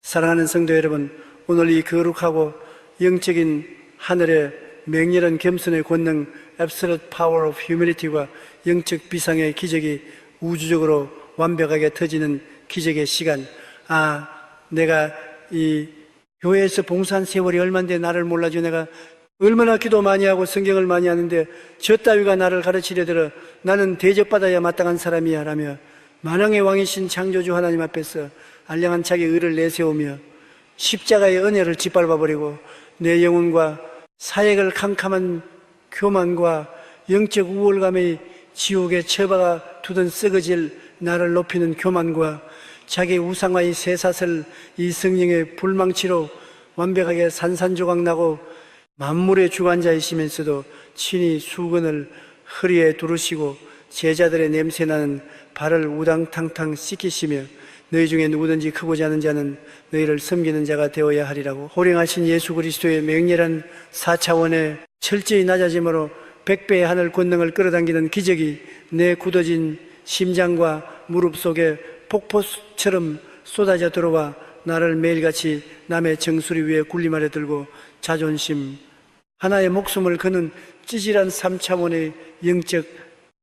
사랑하는 성도 여러분, 오늘 이 거룩하고 영적인 하늘의 맹렬한 겸손의 권능, Absolute Power of Humility와 영적 비상의 기적이 우주적으로 완벽하게 터지는 기적의 시간. 내가 이 교회에서 봉사한 세월이 얼마인데 나를 몰라줘. 내가 얼마나 기도 많이 하고 성경을 많이 하는데 저 따위가 나를 가르치려 들어 나는 대접받아야 마땅한 사람이야 라며 만왕의 왕이신 창조주 하나님 앞에서 알량한 자기 의를 내세우며 십자가의 은혜를 짓밟아버리고 내 영혼과 사역을 캄캄한 교만과 영적 우월감의 지옥에 처박아 두던 썩어질 나를 높이는 교만과 자기 우상화의 쇠사슬 이 성령의 불망치로 완벽하게 산산조각 나고 만물의 주관자이시면서도 친히 수건을 허리에 두르시고 제자들의 냄새나는 발을 우당탕탕 씻기시며 너희 중에 누구든지 크고 작은 자는 너희를 섬기는 자가 되어야 하리라고 호령하신 예수 그리스도의 맹렬한 4차원의 철저히 낮아짐으로 100배의 하늘 권능을 끌어당기는 기적이 내 굳어진 심장과 무릎 속에 폭포처럼 쏟아져 들어와 나를 매일같이 남의 정수리 위에 굴림 아래 들고 자존심, 하나의 목숨을 거는 찌질한 3차원의 영적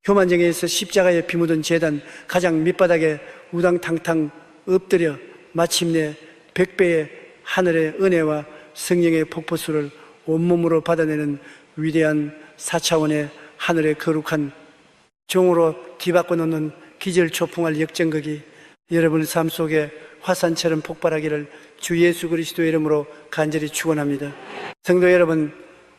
교만정에서 십자가에 피 묻은 제단 가장 밑바닥에 우당탕탕 엎드려 마침내 100배의 하늘의 은혜와 성령의 폭포수를 온몸으로 받아내는 위대한 4차원의 하늘의 거룩한 종으로 뒤바꿔 놓는 기절초풍할 역전극이 여러분의 삶 속에 화산처럼 폭발하기를 주 예수 그리스도의 이름으로 간절히 축원합니다. 성도 여러분,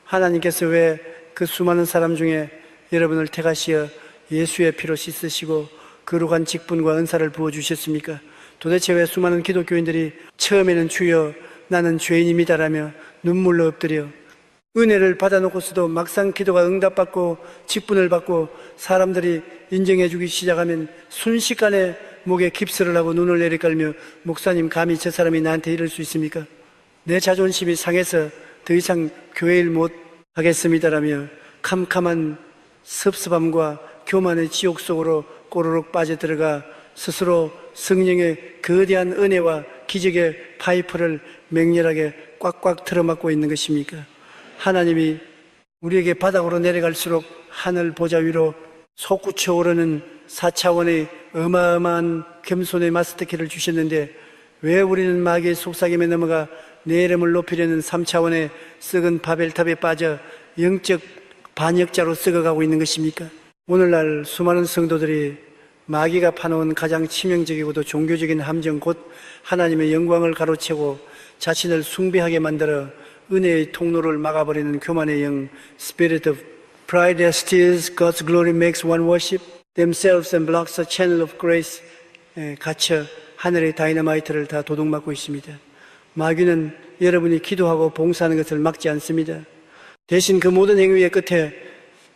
하나님께서 왜 그 수많은 사람 중에 여러분을 택하시어 예수의 피로 씻으시고 거룩한 직분과 은사를 부어주셨습니까? 도대체 왜 수많은 기독교인들이 처음에는 주여 나는 죄인입니다라며 눈물로 엎드려 은혜를 받아놓고서도 막상 기도가 응답받고 직분을 받고 사람들이 인정해주기 시작하면 순식간에 목에 깁스를 하고 눈을 내리깔며 목사님 감히 저 사람이 나한테 이럴 수 있습니까? 내 자존심이 상해서 더 이상 교회 일 못 하겠습니다라며 캄캄한 섭섭함과 교만의 지옥 속으로 꼬르륵 빠져들어가 스스로 성령의 거대한 은혜와 기적의 파이프를 맹렬하게 꽉꽉 틀어막고 있는 것입니까? 하나님이 우리에게 바닥으로 내려갈수록 하늘 보좌 위로 솟구쳐 오르는 4차원의 어마어마한 겸손의 마스터키를 주셨는데 왜 우리는 마귀의 속삭임에 넘어가 내 이름을 높이려는 3차원의 썩은 바벨탑에 빠져 영적 반역자로 썩어가고 있는 것입니까? 오늘날 수많은 성도들이 마귀가 파놓은 가장 치명적이고도 종교적인 함정 곧 하나님의 영광을 가로채고 자신을 숭배하게 만들어 은혜의 통로를 막아버리는 교만의 영 Spirit of pride that steals God's glory makes one worship themselves and blocks the channel of grace 갇혀 하늘의 다이너마이트를 다 도둑맞고 있습니다. 마귀는 여러분이 기도하고 봉사하는 것을 막지 않습니다. 대신 그 모든 행위의 끝에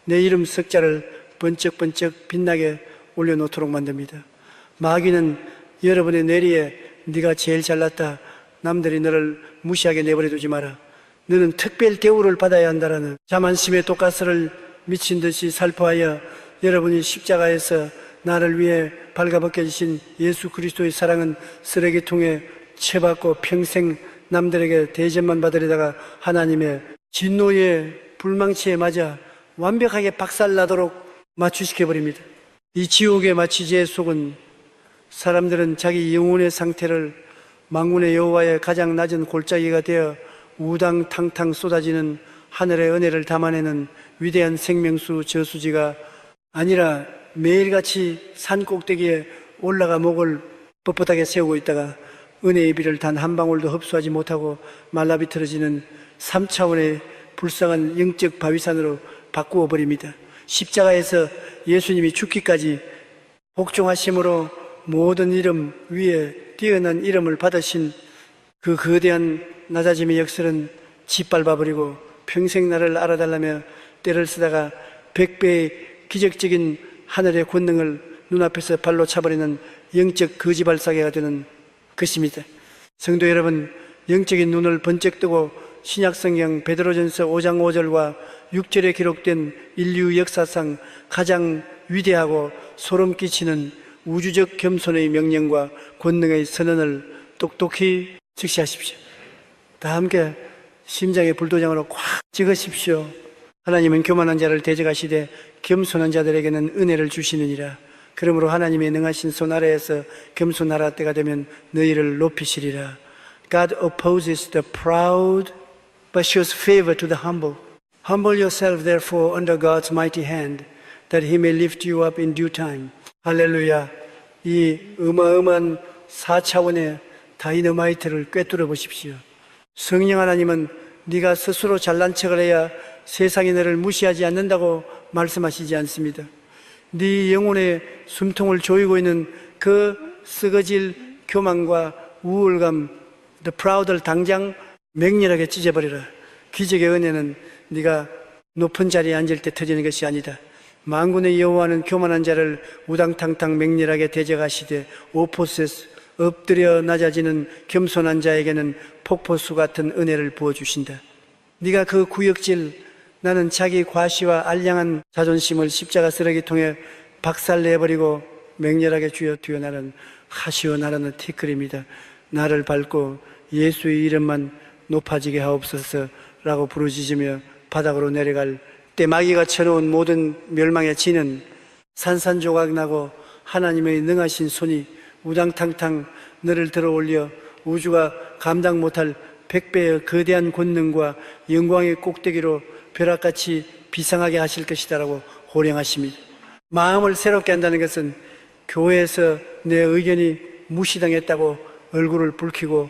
내 이름 석자를 번쩍번쩍 빛나게 올려놓도록 만듭니다. 마귀는 여러분의 뇌리에 네가 제일 잘났다, 남들이 너를 무시하게 내버려두지 마라, 너는 특별 대우를 받아야 한다라는 자만심의 독가스를 미친 듯이 살포하여 여러분이 십자가에서 나를 위해 발가벗겨지신 예수 그리스도의 사랑은 쓰레기통에 채받고 평생 남들에게 대접만 받으려다가 하나님의 진노의 불망치에 맞아 완벽하게 박살나도록 마취시켜버립니다. 이 지옥의 마취제에 속은 사람들은 자기 영혼의 상태를 만군의 여호와의 가장 낮은 골짜기가 되어 우당탕탕 쏟아지는 하늘의 은혜를 담아내는 위대한 생명수 저수지가 아니라 매일같이 산 꼭대기에 올라가 목을 뻣뻣하게 세우고 있다가 은혜의 비를 단 한 방울도 흡수하지 못하고 말라비틀어지는 3차원의 불쌍한 영적 바위산으로 바꾸어 버립니다. 십자가에서 예수님이 죽기까지 복종하심으로 모든 이름 위에 뛰어난 이름을 받으신 그 거대한 낮아짐의 역설은 짓밟아버리고 평생 나를 알아달라며 때를 쓰다가 100배의 기적적인 하늘의 권능을 눈앞에서 발로 차버리는 영적 거지발사계가 되는 것입니다. 성도 여러분, 영적인 눈을 번쩍 뜨고 신약성경 베드로전서 5장 5절과 6절에 기록된 인류 역사상 가장 위대하고 소름 끼치는 우주적 겸손의 명령과 권능의 선언을 똑똑히 즉시 하십시오. 다 함께 심장에 불도장으로 꽉 찍으십시오. 하나님은 교만한 자를 대적하시되 겸손한 자들에게는 은혜를 주시느니라. 그러므로 하나님의 능하신 손 아래에서 겸손하라 때가 되면 너희를 높이시리라. God opposes the proud but shows favor to the humble. Humble yourself therefore under God's mighty hand that he may lift you up in due time. 할렐루야. 이 어마어마한 4차원의 다이너마이트를 꿰뚫어 보십시오. 성령 하나님은 네가 스스로 잘난 척을 해야 세상이 너를 무시하지 않는다고 말씀하시지 않습니다. 네 영혼의 숨통을 조이고 있는 그 썩어질 교만과 우울감, the proud를 당장 맹렬하게 찢어버리라. 기적의 은혜는 네가 높은 자리에 앉을 때 터지는 것이 아니다. 만군의 여호와는 교만한 자를 우당탕탕 맹렬하게 대적하시되 오포세스 엎드려 낮아지는 겸손한 자에게는 폭포수 같은 은혜를 부어주신다. 네가 그 구역질, 나는 자기 과시와 알량한 자존심을 십자가 쓰레기통에 박살내버리고 맹렬하게 주여 나는 하시오 나라는 티끌입니다. 나를 밟고 예수의 이름만 높아지게 하옵소서 라고 부르짖으며 바닥으로 내려갈 때 마귀가 쳐놓은 모든 멸망의 진은 산산조각 나고 하나님의 능하신 손이 우당탕탕 너를 들어 올려 우주가 감당 못할 100배의 거대한 권능과 영광의 꼭대기로 벼락같이 비상하게 하실 것이다라고 호령하십니다. 마음을 새롭게 한다는 것은 교회에서 내 의견이 무시당했다고 얼굴을 붉히고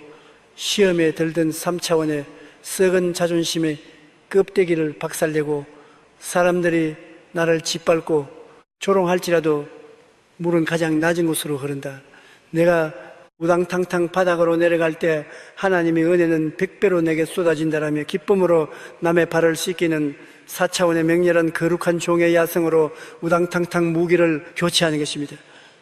시험에 들던 3차원의 썩은 자존심의 껍데기를 박살내고 사람들이 나를 짓밟고 조롱할지라도 물은 가장 낮은 곳으로 흐른다. 내가 우당탕탕 바닥으로 내려갈 때 하나님의 은혜는 100배로 내게 쏟아진다라며 기쁨으로 남의 발을 씻기는 4차원의 맹렬한 거룩한 종의 야성으로 우당탕탕 무기를 교체하는 것입니다.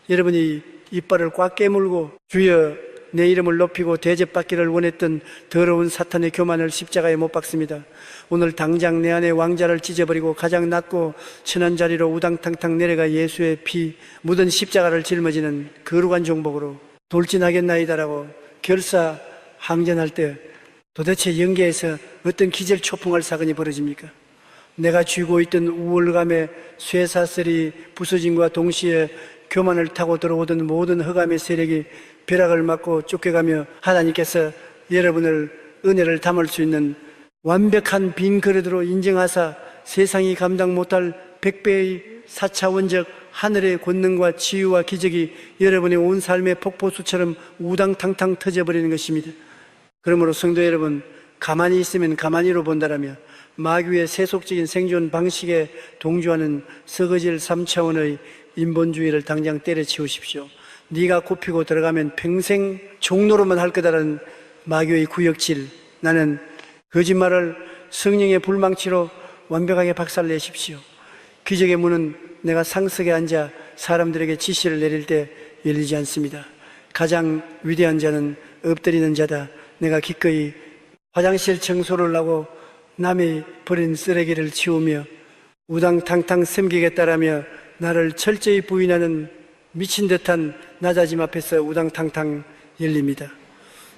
여러분이 이빨을 꽉 깨물고 주여 내 이름을 높이고 대접받기를 원했던 더러운 사탄의 교만을 십자가에 못 박습니다. 오늘 당장 내 안에 왕자를 찢어버리고 가장 낮고 천한 자리로 우당탕탕 내려가 예수의 피 묻은 십자가를 짊어지는 거룩한 종복으로 돌진하겠나이다라고 결사 항전할 때 도대체 영계에서 어떤 기절 초풍할 사건이 벌어집니까? 내가 쥐고 있던 우월감의 쇠사슬이 부서짐과 동시에 교만을 타고 들어오던 모든 흑암의 세력이 벼락을 맞고 쫓겨가며 하나님께서 여러분을 은혜를 담을 수 있는 완벽한 빈 그릇으로 인정하사 세상이 감당 못할 100배의 4차원적 하늘의 권능과 치유와 기적이 여러분의 온 삶의 폭포수처럼 우당탕탕 터져버리는 것입니다. 그러므로 성도 여러분, 가만히 있으면 가만히로 본다라며 마귀의 세속적인 생존 방식에 동조하는 썩어질 3차원의 인본주의를 당장 때려치우십시오. 네가 굽히고 들어가면 평생 종로로만 할 거다라는 마귀의 구역질, 나는 거짓말을 성령의 불망치로 완벽하게 박살내십시오. 기적의 문은 내가 상석에 앉아 사람들에게 지시를 내릴 때 열리지 않습니다. 가장 위대한 자는 엎드리는 자다. 내가 기꺼이 화장실 청소를 하고 남이 버린 쓰레기를 치우며 우당탕탕 섬기겠다라며 나를 철저히 부인하는 미친 듯한 낮아짐 앞에서 우당탕탕 열립니다.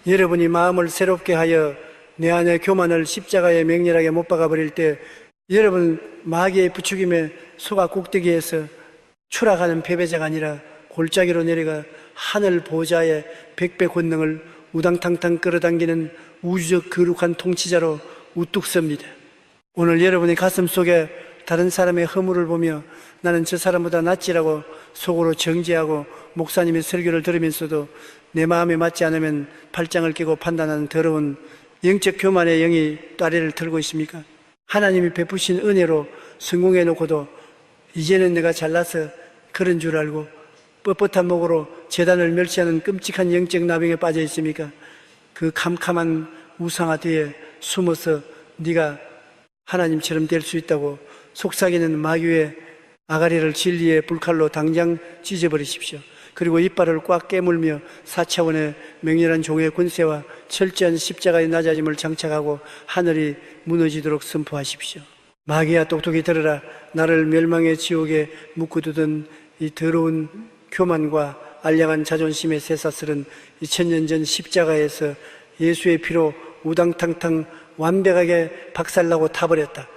여러분이 마음을 새롭게 하여 내 안의 교만을 십자가에 맹렬하게 못 박아버릴 때 여러분 마귀의 부추김에 소가 꼭대기에서 추락하는 패배자가 아니라 골짜기로 내려가 하늘 보좌의 100배 권능을 우당탕탕 끌어당기는 우주적 거룩한 통치자로 우뚝 섭니다. 오늘 여러분의 가슴 속에 다른 사람의 허물을 보며 나는 저 사람보다 낫지라고 속으로 정죄하고 목사님의 설교를 들으면서도 내 마음에 맞지 않으면 팔짱을 끼고 판단하는 더러운 영적 교만의 영이 따리를 들고 있습니까? 하나님이 베푸신 은혜로 성공해 놓고도 이제는 내가 잘나서 그런 줄 알고 뻣뻣한 목으로 재단을 멸시하는 끔찍한 영적 나병에 빠져 있습니까? 그 캄캄한 우상화 뒤에 숨어서 네가 하나님처럼 될 수 있다고 속삭이는 마귀의 아가리를 진리의 불칼로 당장 찢어버리십시오. 그리고 이빨을 꽉 깨물며 4차원의 맹렬한 종의 권세와 철저한 십자가의 낮아짐을 장착하고 하늘이 무너지도록 선포하십시오. 마귀야 똑똑히 들으라. 나를 멸망의 지옥에 묶어두던 이 더러운 교만과 알량한 자존심의 쇠사슬은 2000년 전 십자가에서 예수의 피로 우당탕탕 완벽하게 박살나고 타버렸다.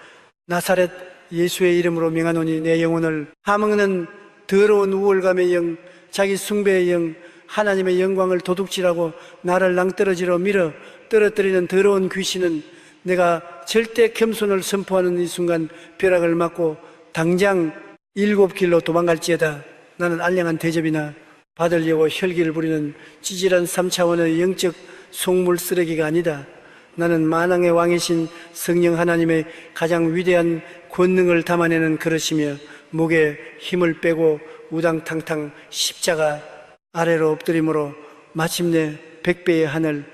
나사렛 예수의 이름으로 명하노니 내 영혼을 함흥는 더러운 우월감의 영, 자기 숭배의 영, 하나님의 영광을 도둑질하고 나를 낭떠러지로 밀어 떨어뜨리는 더러운 귀신은 내가 절대 겸손을 선포하는 이 순간 벼락을 맞고 당장 7길로 도망갈지어다. 나는 알량한 대접이나 받으려고 혈기를 부리는 찌질한 3차원의 영적 속물 쓰레기가 아니다. 나는 만왕의 왕이신 성령 하나님의 가장 위대한 권능을 담아내는 그릇이며 목에 힘을 빼고 우당탕탕 십자가 아래로 엎드림으로 마침내 100배의 하늘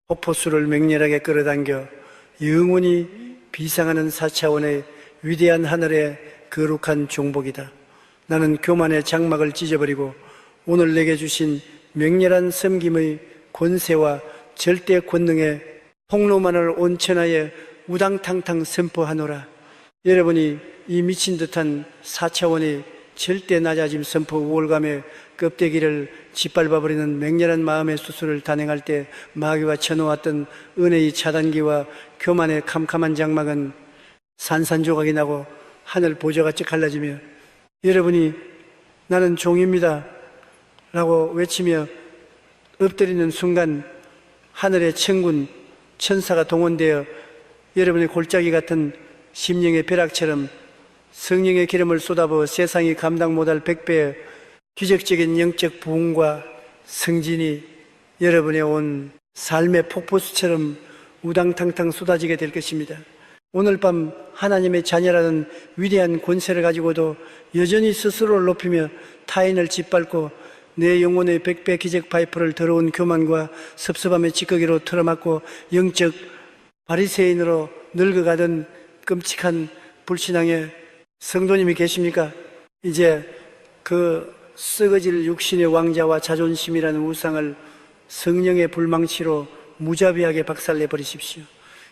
호포수를 맹렬하게 끌어당겨 영원히 비상하는 4차원의 위대한 하늘의 거룩한 종복이다. 나는 교만의 장막을 찢어버리고 오늘 내게 주신 맹렬한 섬김의 권세와 절대 권능의 폭로만을 온 천하에 우당탕탕 선포하노라. 여러분이 이 미친 듯한 4차원의 절대 낮아짐 선포 우월감의 껍데기를 짓밟아버리는 맹렬한 마음의 수술을 단행할 때 마귀가 쳐놓았던 은혜의 차단기와 교만의 캄캄한 장막은 산산조각이 나고 하늘 보조같이 갈라지며 여러분이 나는 종입니다 라고 외치며 엎드리는 순간 하늘의 천군 천사가 동원되어 여러분의 골짜기 같은 심령의 벼락처럼 성령의 기름을 쏟아부어 세상이 감당 못할 100배의 기적적인 영적 부흥과 승진이 여러분의 온 삶의 폭포수처럼 우당탕탕 쏟아지게 될 것입니다. 오늘 밤 하나님의 자녀라는 위대한 권세를 가지고도 여전히 스스로를 높이며 타인을 짓밟고 내 영혼의 100배 기적 파이프를 더러운 교만과 섭섭함의 찌꺼기로 틀어막고 영적 바리새인으로 늙어가던 끔찍한 불신앙의 성도님이 계십니까? 이제 그 썩어질 육신의 왕자와 자존심이라는 우상을 성령의 불망치로 무자비하게 박살내버리십시오.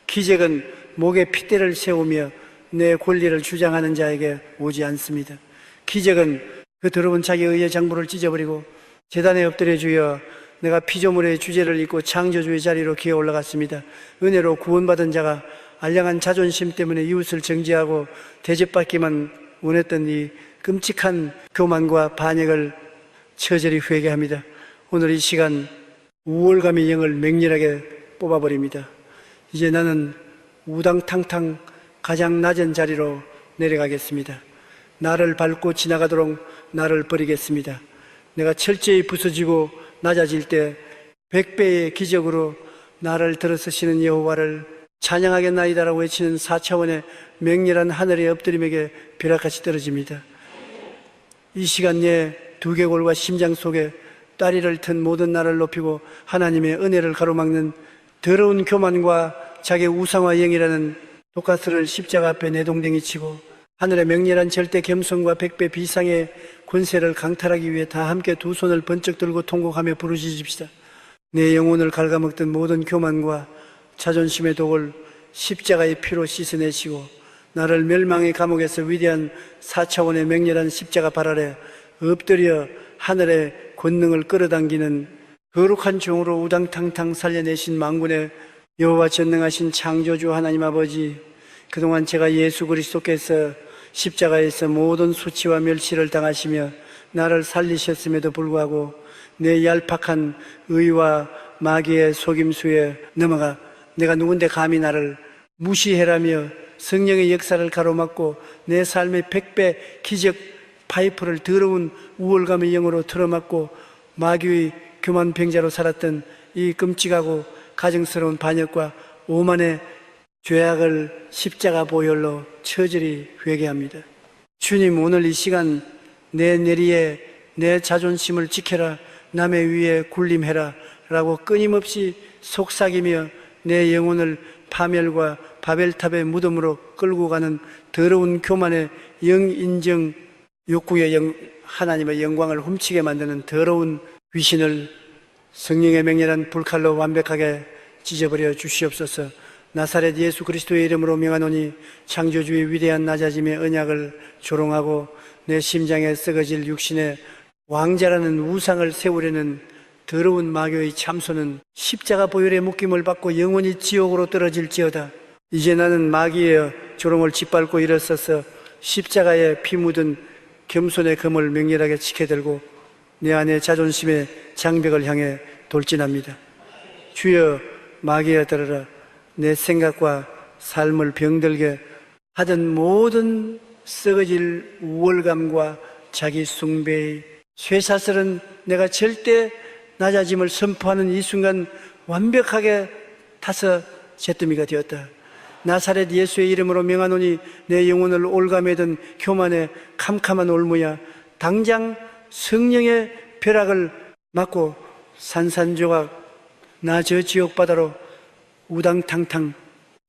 기적은 목에 핏대를 세우며 내 권리를 주장하는 자에게 오지 않습니다. 기적은 그 더러운 자기 의의 장부를 찢어버리고 제단에 엎드려 주여 내가 피조물의 주제를 입고 창조주의 자리로 기어 올라갔습니다. 은혜로 구원받은 자가 알량한 자존심 때문에 이웃을 정죄하고 대접받기만 원했던 이 끔찍한 교만과 반역을 처절히 회개합니다. 오늘 이 시간 우월감의 영을 맹렬하게 뽑아버립니다. 이제 나는 우당탕탕 가장 낮은 자리로 내려가겠습니다. 나를 밟고 지나가도록 나를 버리겠습니다. 내가 철저히 부서지고 낮아질 때 100배의 기적으로 나를 들어서시는 여호와를 찬양하겠나이다라고 외치는 4차원의 맹렬한 하늘의 엎드림에게 벼락같이 떨어집니다. 이 시간 내 두개골과 심장 속에 다리를 튼 모든 나를 높이고 하나님의 은혜를 가로막는 더러운 교만과 자기 우상화 영이라는 독가스를 십자가 앞에 내동댕이 치고 하늘의 맹렬한 절대 겸손과 100배 비상의 권세를 강탈하기 위해 다 함께 두 손을 번쩍 들고 통곡하며 부르짖읍시다. 내 영혼을 갉아먹던 모든 교만과 자존심의 독을 십자가의 피로 씻어내시고 나를 멸망의 감옥에서 위대한 4차원의 맹렬한 십자가 발 아래 엎드려 하늘의 권능을 끌어당기는 거룩한 종으로 우당탕탕 살려내신 만군의 여호와 전능하신 창조주 하나님 아버지, 그동안 제가 예수 그리스도께서 십자가에서 모든 수치와 멸시를 당하시며 나를 살리셨음에도 불구하고 내 얄팍한 의와 마귀의 속임수에 넘어가 내가 누군데 감히 나를 무시해라며 성령의 역사를 가로막고 내 삶의 100배 기적 파이프를 더러운 우월감의 영으로 틀어막고 마귀의 교만 병자로 살았던 이 끔찍하고 가증스러운 반역과 오만의 죄악을 십자가 보혈로 처절히 회개합니다. 주님, 오늘 이 시간 내 내리에 내 자존심을 지켜라, 남의 위에 군림해라 라고 끊임없이 속삭이며 내 영혼을 파멸과 바벨탑의 무덤으로 끌고 가는 더러운 교만의 영인정 욕구의 하나님의 영광을 훔치게 만드는 더러운 귀신을 성령의 맹렬한 불칼로 완벽하게 찢어버려 주시옵소서. 나사렛 예수 그리스도의 이름으로 명하노니 창조주의 위대한 낮아짐의 언약을 조롱하고 내 심장에 썩어질 육신의 왕자라는 우상을 세우려는 더러운 마귀의 참소는 십자가 보혈의 묶임을 받고 영원히 지옥으로 떨어질지어다. 이제 나는 마귀의 조롱을 짓밟고 일어서서 십자가에 피 묻은 겸손의 검을 맹렬하게 지켜들고 내 안의 자존심의 장벽을 향해 돌진합니다. 주여, 마귀에 들어라. 내 생각과 삶을 병들게 하던 모든 썩어질 우월감과 자기 숭배의 쇠사슬은 내가 절대 낮아짐을 선포하는 이 순간 완벽하게 타서 잿더미가 되었다. 나사렛 예수의 이름으로 명하노니 내 영혼을 올가매던 교만의 캄캄한 올무야, 당장 성령의 벼락을 맞고 산산조각 나 저 지옥바다로 우당탕탕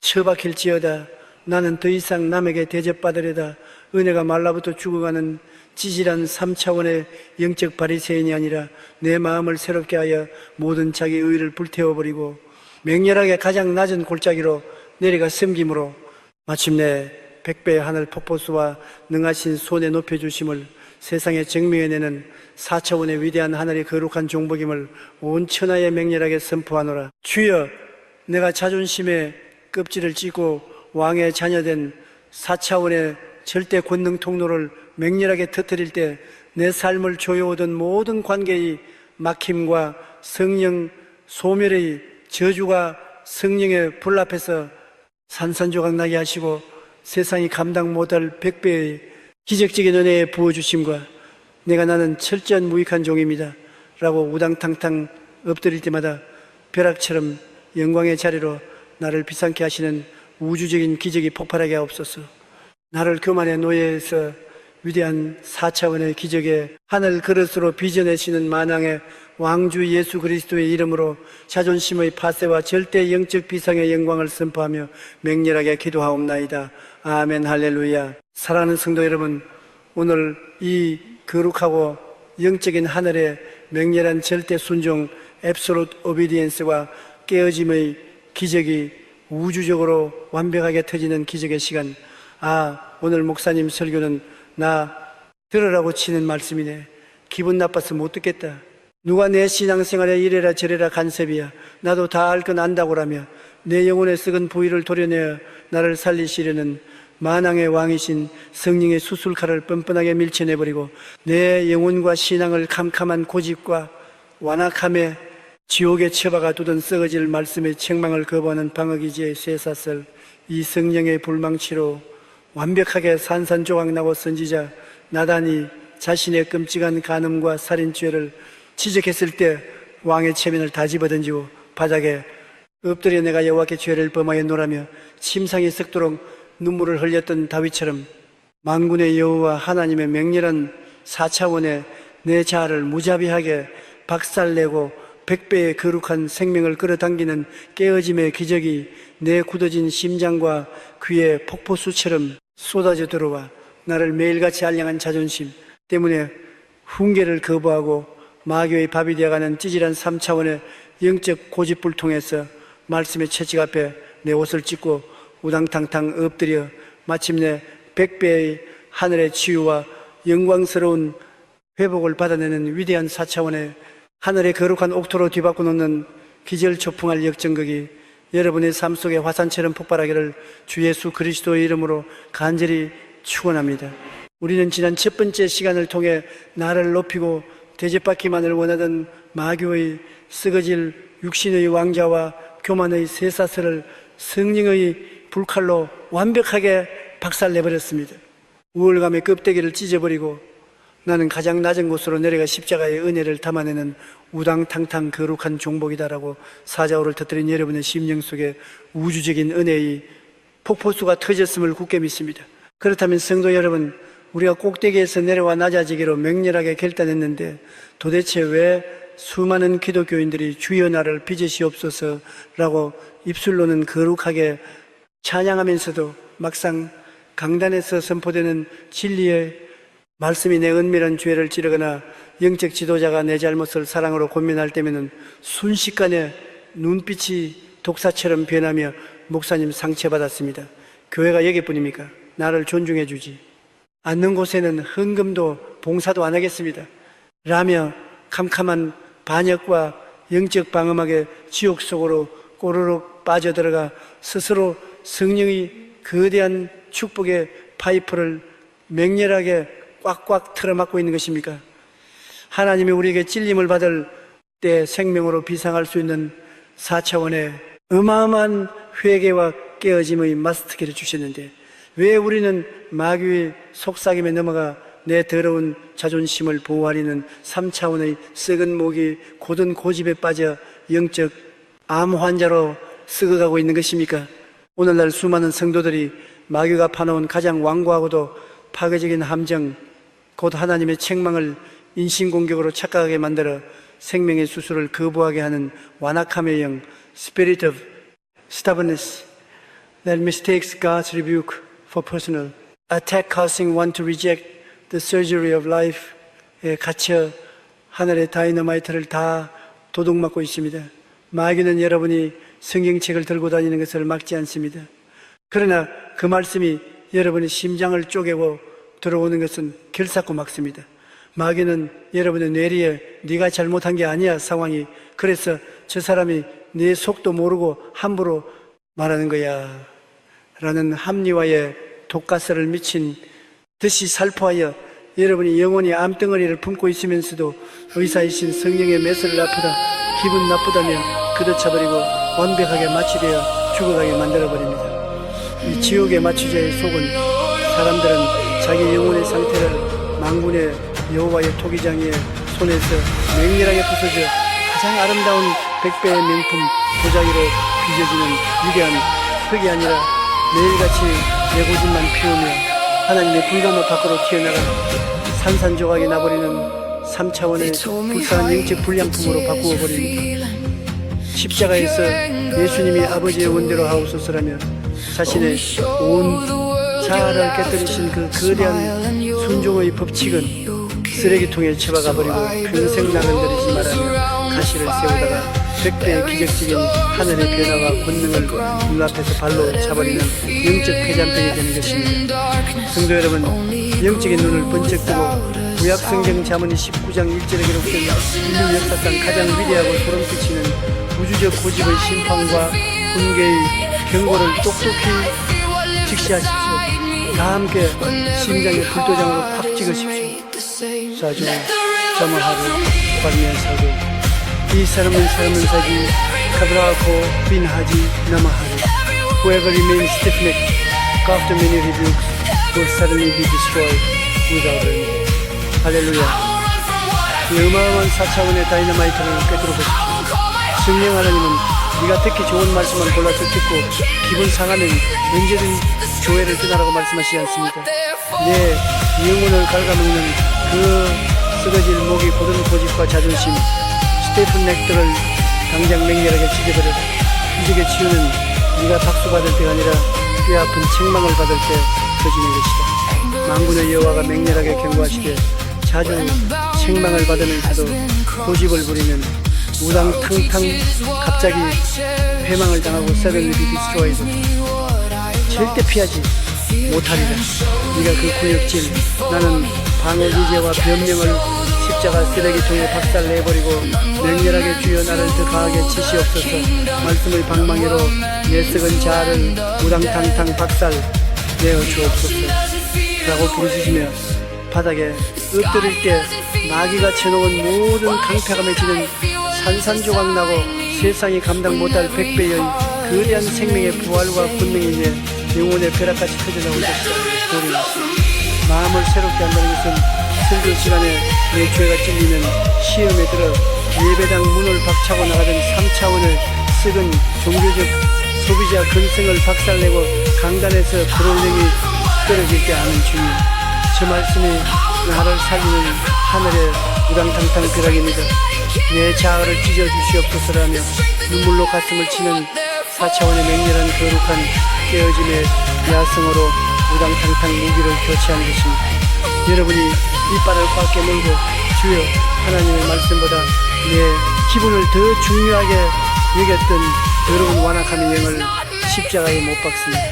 처박힐지어다. 나는 더 이상 남에게 대접받으려다 은혜가 말라붙어 죽어가는 찌질한 3차원의 영적 바리새인이 아니라 내 마음을 새롭게 하여 모든 자기 의를 불태워버리고 맹렬하게 가장 낮은 골짜기로 내려가 섬김으로 마침내 백배의 하늘 폭포수와 능하신 손에 높여주심을 세상에 증명해내는 4차원의 위대한 하늘의 거룩한 종복임을 온 천하에 맹렬하게 선포하노라. 주여, 내가 자존심의 껍질을 찢고 왕의 자녀된 4차원의 절대 권능 통로를 맹렬하게 터뜨릴 때 내 삶을 조여오던 모든 관계의 막힘과 성령 소멸의 저주가 성령의 불 앞에서 산산조각 나게 하시고 세상이 감당 못할 100배의 기적적인 은혜의 부어주심과 내가 나는 철저한 무익한 종입니다 라고 우당탕탕 엎드릴 때마다 벼락처럼 영광의 자리로 나를 비상케 하시는 우주적인 기적이 폭발하게 하옵소서. 나를 교만의 노예에서 위대한 4차원의 기적의 하늘 그릇으로 빚어내시는 만왕의 왕주 예수 그리스도의 이름으로 자존심의 파쇄와 절대 영적 비상의 영광을 선포하며 맹렬하게 기도하옵나이다. 아멘. 할렐루야. 사랑하는 성도 여러분, 오늘 이 거룩하고 영적인 하늘의 맹렬한 절대 순종 앱솔루트 오비디엔스와 깨어짐의 기적이 우주적으로 완벽하게 터지는 기적의 시간. 오늘 목사님 설교는 나 들으라고 치는 말씀이네. 기분 나빠서 못 듣겠다. 누가 내 신앙생활에 이래라 저래라 간섭이야. 나도 다 알 건 안다고라며 내 영혼에 썩은 부위를 도려내어 나를 살리시려는 만왕의 왕이신 성령의 수술칼을 뻔뻔하게 밀쳐내버리고 내 영혼과 신앙을 캄캄한 고집과 완악함에 지옥에 처박아 두던 썩어질 말씀의 책망을 거부하는 방어기지의 쇠사슬, 이 성령의 불망치로 완벽하게 산산조각나고 선지자 나단이 자신의 끔찍한 간음과 살인죄를 지적했을 때 왕의 체면을 다 집어던지고 바닥에 엎드려 내가 여호와께 죄를 범하였노라며 침상이 썩도록 눈물을 흘렸던 다윗처럼 만군의 여호와 하나님의 맹렬한 4차원의 내 자아를 무자비하게 박살내고 100배의 거룩한 생명을 끌어당기는 깨어짐의 기적이 내 굳어진 심장과 귀에 폭포수처럼 쏟아져 들어와 나를 매일같이 알량한 자존심 때문에 훈계를 거부하고 마귀의 밥이 되어가는 찌질한 3차원의 영적 고집불 통해서 말씀의 채찍 앞에 내 옷을 찢고 우당탕탕 엎드려 마침내 100배의 하늘의 치유와 영광스러운 회복을 받아내는 위대한 4차원의 하늘의 거룩한 옥토로 뒤바꿔 놓는 기절초풍할 역전극이 여러분의 삶 속에 화산처럼 폭발하기를 주 예수 그리스도의 이름으로 간절히 축원합니다. 우리는 지난 첫 번째 시간을 통해 나를 높이고 대접받기만을 원하던 마귀의 썩어질 육신의 왕자와 교만의 쇠사슬을 성령의 불칼로 완벽하게 박살내버렸습니다. 우월감의 껍데기를 찢어버리고 나는 가장 낮은 곳으로 내려가 십자가의 은혜를 담아내는 우당탕탕 거룩한 종복이다라고 사자오를 터뜨린 여러분의 심령 속에 우주적인 은혜의 폭포수가 터졌음을 굳게 믿습니다. 그렇다면 성도 여러분, 우리가 꼭대기에서 내려와 낮아지기로 맹렬하게 결단했는데 도대체 왜 수많은 기독교인들이 주여 나를 빚으시옵소서라고 입술로는 거룩하게 찬양하면서도 막상 강단에서 선포되는 진리의 말씀이 내 은밀한 죄를 찌르거나 영적 지도자가 내 잘못을 사랑으로 권면할 때면은 순식간에 눈빛이 독사처럼 변하며 목사님 상처받았습니다. 교회가 여기뿐입니까? 나를 존중해 주지 않는 곳에는 헌금도 봉사도 안 하겠습니다 라며 캄캄한 반역과 영적 방음하게 지옥 속으로 꼬르륵 빠져들어가 스스로 성령의 거대한 축복의 파이프를 맹렬하게 꽉꽉 틀어막고 있는 것입니까? 하나님이 우리에게 찔림을 받을 때 생명으로 비상할 수 있는 4차원의 어마어마한 회개와 깨어짐의 마스터키를 주셨는데 왜 우리는 마귀의 속삭임에 넘어가 내 더러운 자존심을 보호하려는 3차원의 썩은 목이 고든 고집에 빠져 영적 암 환자로 썩어가고 있는 것입니까? 오늘날 수많은 성도들이 마귀가 파놓은 가장 완고하고도 파괴적인 함정, 곧 하나님의 책망을 인신공격으로 착각하게 만들어 생명의 수술을 거부하게 하는 완악함의 영, spirit of stubbornness that mistakes God's rebuke for personal attack, causing one to reject the surgery of life에 갇혀 하늘의 다이너마이트를 다 도둑맞고 있습니다. 마귀는 여러분이 성경책을 들고 다니는 것을 막지 않습니다. 그러나 그 말씀이 여러분의 심장을 쪼개고 들어오는 것은 결사코 막습니다. 마귀는 여러분의 뇌리에 네가 잘못한 게 아니야 상황이, 그래서 저 사람이 네 속도 모르고 함부로 말하는 거야 라는 합리화에 독가스를 미친 듯이 살포하여 여러분이 영원히 암덩어리를 품고 있으면서도 의사이신 성령의 메스를 아프다, 기분 나쁘다며 걷어차버리고 완벽하게 마취되어 죽어가게 만들어버립니다. 이 지옥의 마취자의 속은 사람들은 자기 영혼의 상태를 망군의 여호와의 토기장이의 손에서 맹렬하게 부서져 가장 아름다운 100배의 명품 도자기로 빚어지는 위대한 흙이 아니라 매일같이 내고집만 피우며 하나님의 불가마 밖으로 튀어나가 산산조각이 나버리는 3차원의 불쌍한 영적 불량품으로 바꾸어 버립니다. 십자가에서 예수님이 아버지의 원대로 하옵소서라며 자신의 온 자아를 깨뜨리신 그 거대한 순종의 법칙은 쓰레기통에 처박아 버리고 평생 나간다리지 말하며 가시를 세우다가 100배의 기적적인 하늘의 변화와 권능을 눈앞에서 발로 차버리는 영적 폐잔병이 되는 것입니다. 성도 여러분, 영적인 눈을 번쩍 뜨고 구약성경 잠언 19장 1절에 기록된 인류 역사상 가장 위대하고 소름끼치는 우주적 고집의 심판과 훈계의 경고를 똑똑히 직시하십시오. 다 함께 심장에 불도장으로 팍 찍으십시오. 사주 자마하루 발미하사도 이 사람은 사기 카브라코 빈하지 나마하루 Whoever remains stiff-necked after many rebukes will suddenly be destroyed without remedy. 할렐루야. 이 어마어마한 4차원의 다이너마이트를 꿰뚫어 보십시오. 성령 하나님은 네가 듣기 좋은 말씀만 골라서 듣고 기분 상하면 언제든 교회를 떠나라고 말씀하시지 않습니까? 내 영혼을 갉아먹는 그 쓰러질 목이 고든 고집과 자존심, 스테픈 넥들을 당장 맹렬하게 찢어버려. 기적의 치유는 네가 박수 받을 때가 아니라 뼈아픈 책망을 받을 때 터지는 것이다. 만군의 여호와가 맹렬하게 경고하시되 자주 책망을 받으면서도 고집을 부리면 우당탕탕 갑자기 회망을 당하고 suddenly be destroyed. 절대 피하지 못하리라. 네가 그 구역질, 나는 방어 기제와 변명을 십자가 쓰레기통에 박살내버리고 맹렬하게 주여 나를 더 강하게 치시옵소서. 말씀의 방망이로 내 썩은 자아를 우당탕탕 박살 내어 주옵소서 라고 부르짖으며 바닥에 엎드릴 때 마귀가 쳐놓은 모든 강패감에 지는 산산조각 나고 세상이 감당 못할 100배의 거대한 생명의 부활과 권능이 이제 영혼의 벼락같이 터져나올 것이다. 마음을 새롭게 한다는 것은 설교 시간에 내 죄가 찔리면 시험에 들어 예배당 문을 박차고 나가던 3차원의 썩은 종교적 소비자 근성을 박살내고 강단에서 불올령이 떨어질 때 하는 주님, 저 말씀이 나를 살리는 하늘의 우당탕탕 벼락입니다. 내 자아를 찢어주시옵소서라며 눈물로 가슴을 치는 4차원의 맹렬한 거룩한 깨어짐의 야성으로 우당탕탕 무기를 교체한 것입니다. 여러분이 이빨을 꽉 깨물고 주여 하나님의 말씀보다 내 기분을 더 중요하게 여겼던 더러운 완악함의 영을 십자가에 못 박습니다.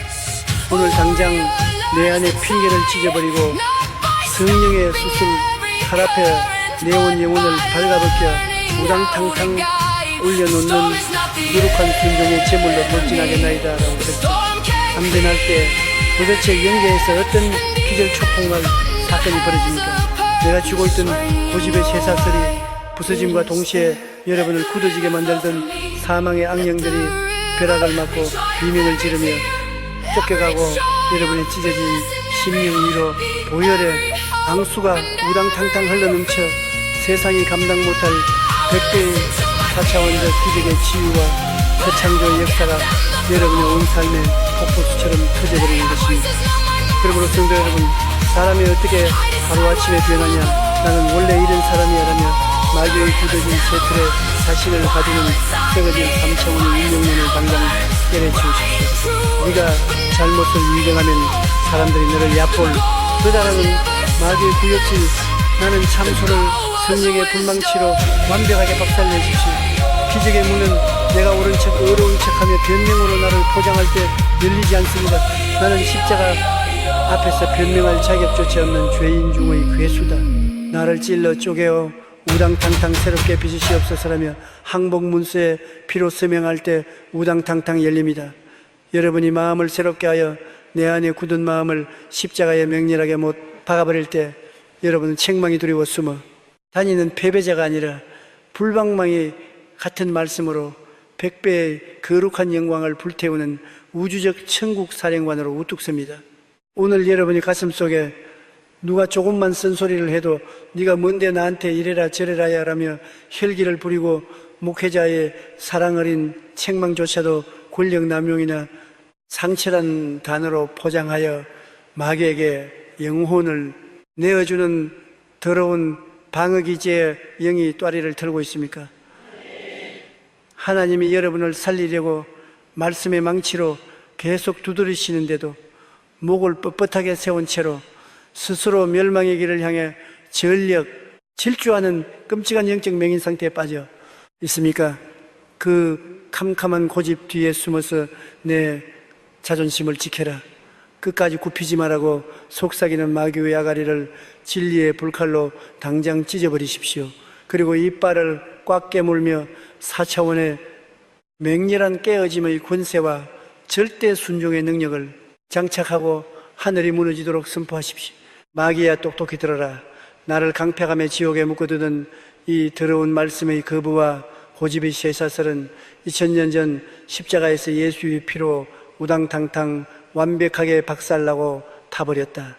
오늘 당장 내 안에 핑계를 찢어버리고 성령의 수술 칼 앞에 내온 영혼을 발가벗겨 우당탕탕 올려놓는 누룩한 순종의 제물로 돌진하겠나이다 라고 그랬죠. 암전할 때 도대체 영계에서 어떤 기절 초풍할 사건이 벌어집니까? 내가 쥐고 있던 고집의 쇠사슬이 부서짐과 동시에 여러분을 굳어지게 만들던 사망의 악령들이 벼락을 맞고 비명을 지르며 쫓겨가고 여러분이 찢어진 심령 위로 보혈의 앙수가 우당탕탕 흘러넘쳐 세상이 감당 못할 100배의 4차원적 기적의 치유와 재창조의 역사가 여러분의 온 삶의 폭포수처럼 터져버리는 것입니다. 그러므로 성도 여러분, 사람이 어떻게 하루아침에 변하냐, 나는 원래 이런 사람이야라며 마귀의 굳어진 새 틀에 자신을 가두는 썩어진 3차원의 인격론을 당장 때려치우십시오. 네가 잘못을 인정하면 사람들이 너를 얕볼 그다라는 마귀의 구역질, 나는 참소를 성령의 불망치로 완벽하게 박살내십시오. 기적의 문은 내가 옳은 척 어려운 척하며 변명으로 나를 포장할 때 열리지 않습니다. 나는 십자가 앞에서 변명할 자격조차 없는 죄인 중의 괴수다. 나를 찔러 쪼개어 우당탕탕 새롭게 빚으시옵소서라며 항복문서에 피로 서명할 때 우당탕탕 열립니다. 여러분이 마음을 새롭게 하여 내 안에 굳은 마음을 십자가에 명렬하게 못 박아버릴 때 여러분은 책망이 두려워 숨어 다니는 패배자가 아니라 불방망이 같은 말씀으로 100배의 거룩한 영광을 불태우는 우주적 천국 사령관으로 우뚝 섭니다. 오늘 여러분이 가슴속에 누가 조금만 쓴소리를 해도 네가 뭔데 나한테 이래라 저래라 라며 혈기를 부리고 목회자의 사랑 어린 책망조차도 권력 남용이나 상처란 단어로 포장하여 마귀에게 영혼을 내어주는 더러운 방어기제의 영이 또아리를 털고 있습니까? 하나님이 여러분을 살리려고 말씀의 망치로 계속 두드리시는데도 목을 뻣뻣하게 세운 채로 스스로 멸망의 길을 향해 전력, 질주하는 끔찍한 영적 맹인 상태에 빠져 있습니까? 그 캄캄한 고집 뒤에 숨어서 내 자존심을 지켜라. 끝까지 굽히지 말라고 속삭이는 마귀의 아가리를 진리의 불칼로 당장 찢어버리십시오. 그리고 이빨을 꽉 깨물며 4차원의 맹렬한 깨어짐의 권세와 절대 순종의 능력을 장착하고 하늘이 무너지도록 선포하십시오. 마귀야 똑똑히 들어라. 나를 강패감에 지옥에 묶어두던 이 더러운 말씀의 거부와 고집의 쇠사슬은 2000년 전 십자가에서 예수의 피로 우당탕탕 완벽하게 박살나고 타버렸다.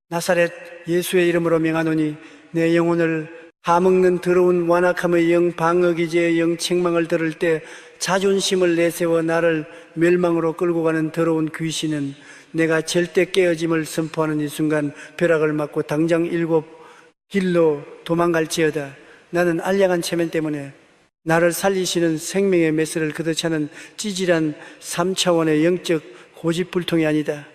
나사렛 예수의 이름으로 명하노니 내 영혼을 파먹는 더러운 완악함의 영, 방어기제의 영, 책망을 들을 때 자존심을 내세워 나를 멸망으로 끌고 가는 더러운 귀신은 내가 절대 깨어짐을 선포하는 이 순간 벼락을 맞고 당장 7 길로 도망갈지어다. 나는 알량한 체면 때문에 나를 살리시는 생명의 메스를 걷어차는 찌질한 3차원의 영적 고집불통이 아니다.